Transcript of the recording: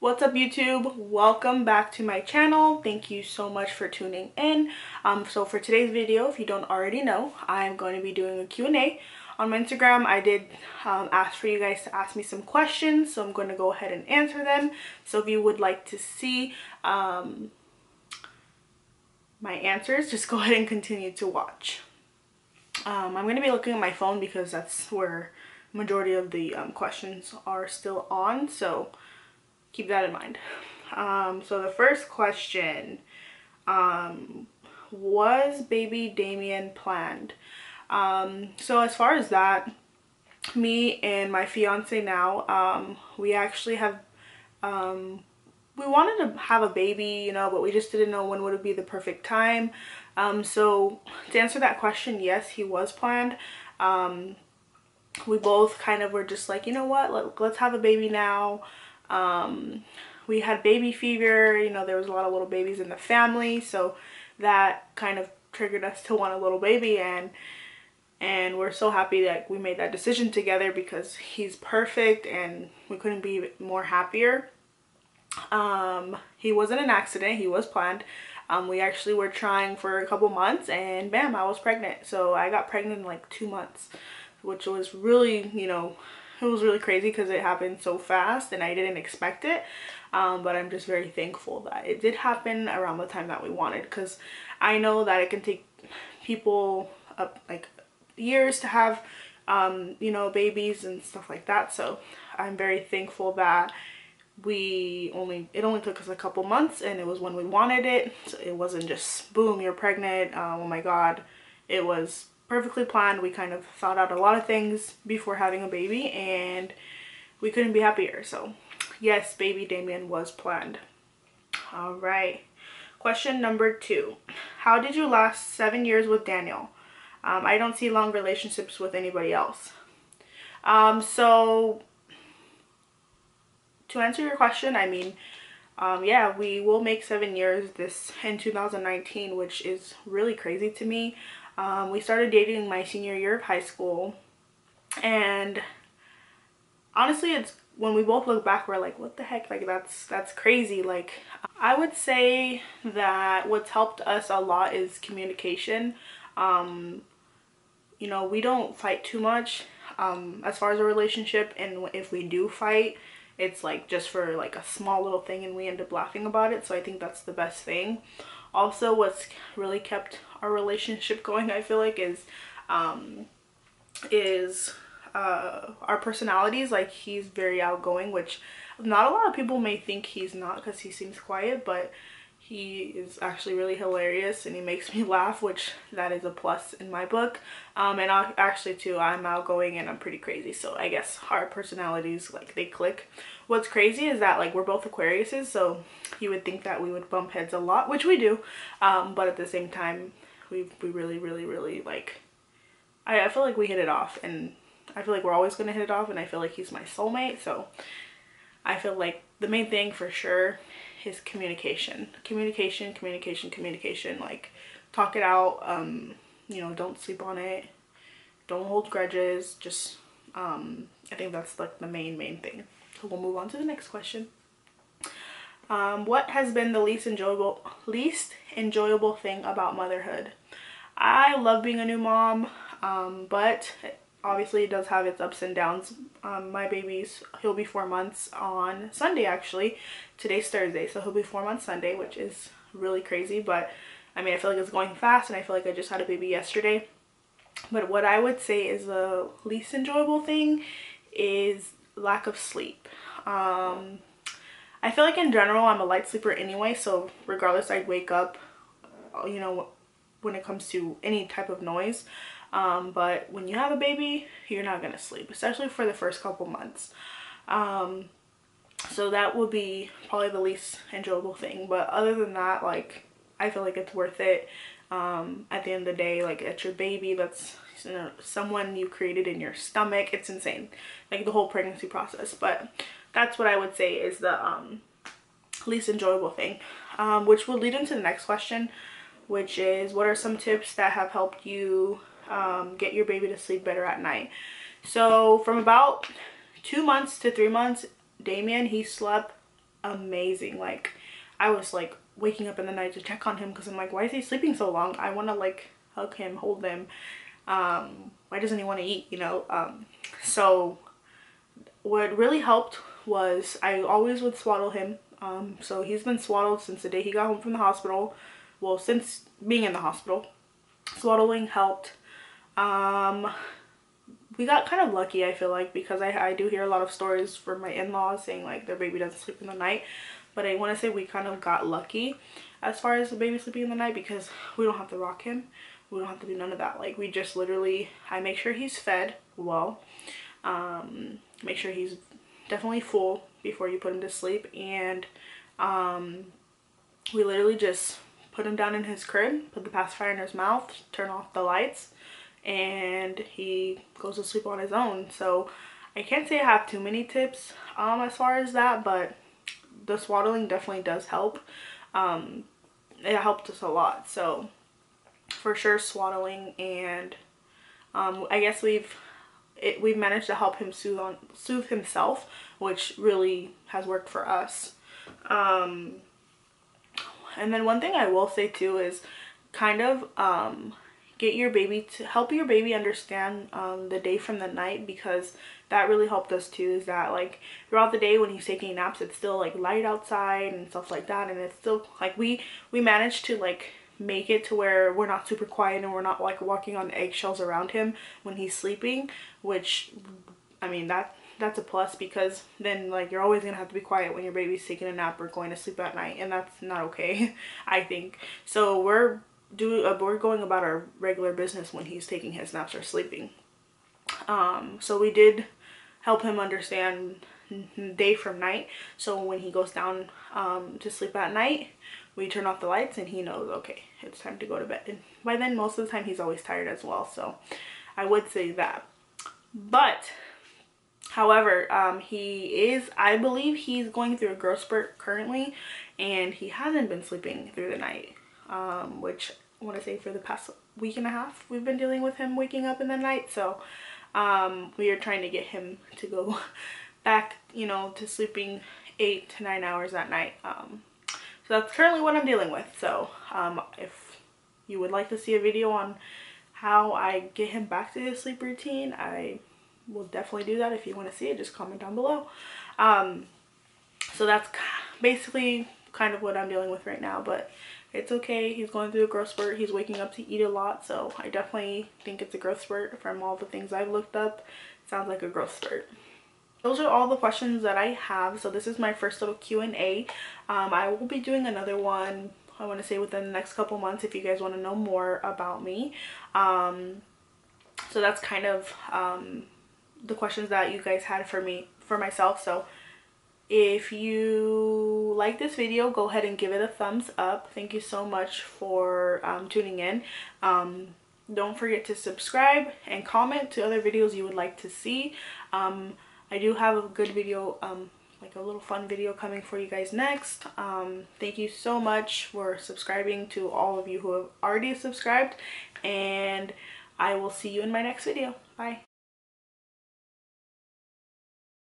What's up YouTube? Welcome back to my channel. Thank you so much for tuning in. So for today's video, if you don't already know, I'm going to be doing a Q&A. On my Instagram, I did ask for you guys to ask me some questions, so I'm going to go ahead and answer them. So if you would like to see my answers, just go ahead and continue to watch. I'm going to be looking at my phone because that's where majority of the questions are still on, so keep that in mind. So the first question, was baby Damien planned? So as far as that, me and my fiance now, we actually have, we wanted to have a baby, you know, but we just didn't know when would be the perfect time. So to answer that question, yes, he was planned. We both kind of were just like, you know what, let's have a baby now. We had baby fever, you know, there was a lot of little babies in the family, so that kind of triggered us to want a little baby, and we're so happy that we made that decision together because he's perfect and we couldn't be more happier. He wasn't an accident, he was planned. We actually were trying for a couple months and bam, I was pregnant. So I got pregnant in like 2 months, which was really, you know, it was really crazy because it happened so fast and I didn't expect it. But I'm just very thankful that it did happen around the time that we wanted, because I know that it can take people up like years to have you know, babies and stuff like that. So I'm very thankful that it only took us a couple months and it was when we wanted it. So it wasn't just boom, you're pregnant, oh my god. It was perfectly planned. We kind of thought out a lot of things before having a baby and we couldn't be happier. So yes, baby Damien was planned. All right, question number 2, how did you last 7 years with Daniel? I don't see long relationships with anybody else. So to answer your question, I mean, yeah, we will make 7 years this in 2019, which is really crazy to me. We started dating my senior year of high school, and honestly, it's when we both look back, we're like, what the heck, like that's crazy. Like, I would say that what's helped us a lot is communication. You know, we don't fight too much as far as a relationship, and if we do fight, it's like just for like a small little thing and we end up laughing about it. So I think that's the best thing. Also, what's really kept our relationship going, I feel like, is our personalities. Like, he's very outgoing, which not a lot of people may think he's not because he seems quiet, but he is actually really hilarious and he makes me laugh, which that is a plus in my book. And actually too, I'm outgoing and I'm pretty crazy, so I guess our personalities, like, they click. What's crazy is that, like, we're both Aquariuses, so you would think that we would bump heads a lot, which we do, but at the same time we really like, I feel like we hit it off, and I feel like we're always gonna hit it off, and I feel like he's my soulmate. So I feel like the main thing for sure is communication. Communication. Like, talk it out. You know, don't sleep on it. Don't hold grudges. Just, I think that's like the main thing. So we'll move on to the next question. What has been the least enjoyable thing about motherhood? I love being a new mom, but obviously it does have its ups and downs. My baby's, he'll be 4 months on Sunday actually. Today's Thursday, so he'll be 4 months Sunday, which is really crazy, but I mean, I feel like it's going fast and I feel like I just had a baby yesterday. But what I would say is the least enjoyable thing is lack of sleep. I feel like in general I'm a light sleeper anyway, so regardless, I'd wake up, you know, when it comes to any type of noise. But when you have a baby, you're not gonna sleep, especially for the first couple months. So that would be probably the least enjoyable thing. But other than that, like, I feel like it's worth it. At the end of the day, like, it's your baby. That's, you know, someone you created in your stomach. It's insane, like, the whole pregnancy process. But that's what I would say is the least enjoyable thing, which will lead into the next question, which is, what are some tips that have helped you get your baby to sleep better at night? So from about 2 months to 3 months, Damien, he slept amazing. Like I was like waking up in the night to check on him because I'm like, why is he sleeping so long? I want to like hug him, hold him. Why doesn't he want to eat, you know? So what really helped was I always would swaddle him. So he's been swaddled since the day he got home from the hospital. Well, since being in the hospital, swaddling helped. We got kind of lucky, I feel like, because I do hear a lot of stories from my in-laws saying like their baby doesn't sleep in the night. But I want to say we kind of got lucky as far as the baby sleeping in the night, because we don't have to rock him. We don't have to do none of that. Like we just literally, I make sure he's fed well. Make sure he's definitely full before you put him to sleep. And we literally just put him down in his crib, put the pacifier in his mouth, turn off the lights, and he goes to sleep on his own. So I can't say I have too many tips as far as that, but the swaddling definitely does help. It helped us a lot. So for sure swaddling, and I guess we've managed to help him soothe himself, which really has worked for us. And then one thing I will say too is kind of help your baby understand the day from the night, because that really helped us too. Is that like throughout the day when he's taking naps, it's still like light outside and stuff like that, and it's still like we managed to like make it to where we're not super quiet and we're not like walking on eggshells around him when he's sleeping, which I mean that's a plus, because then like you're always gonna have to be quiet when your baby's taking a nap or going to sleep at night, and that's not okay. I think so. We're going about our regular business when he's taking his naps or sleeping. So we did help him understand day from night, so when he goes down to sleep at night, we turn off the lights and he knows, okay, it's time to go to bed. And by then most of the time he's always tired as well, so I would say that. But however, I believe he's going through a growth spurt currently, and he hasn't been sleeping through the night, which I want to say for the past week and a half we've been dealing with him waking up in the night. So we are trying to get him to go back, you know, to sleeping 8 to 9 hours at night. So that's currently what I'm dealing with. So if you would like to see a video on how I get him back to his sleep routine, I will definitely do that. If you want to see it, just comment down below. So that's basically kind of what I'm dealing with right now, but it's okay. He's going through a growth spurt. He's waking up to eat a lot, so I definitely think it's a growth spurt. From all the things I've looked up, it sounds like a growth spurt. Those are all the questions that I have. So this is my first little Q&A. I will be doing another one, I want to say within the next couple months, if you guys want to know more about me. So that's kind of the questions that you guys had for myself. So if you like this video, go ahead and give it a thumbs up. Thank you so much for tuning in. Don't forget to subscribe and comment to other videos you would like to see. I do have a good video, like a little fun video coming for you guys next. Thank you so much for subscribing, to all of you who have already subscribed, and I will see you in my next video. Bye.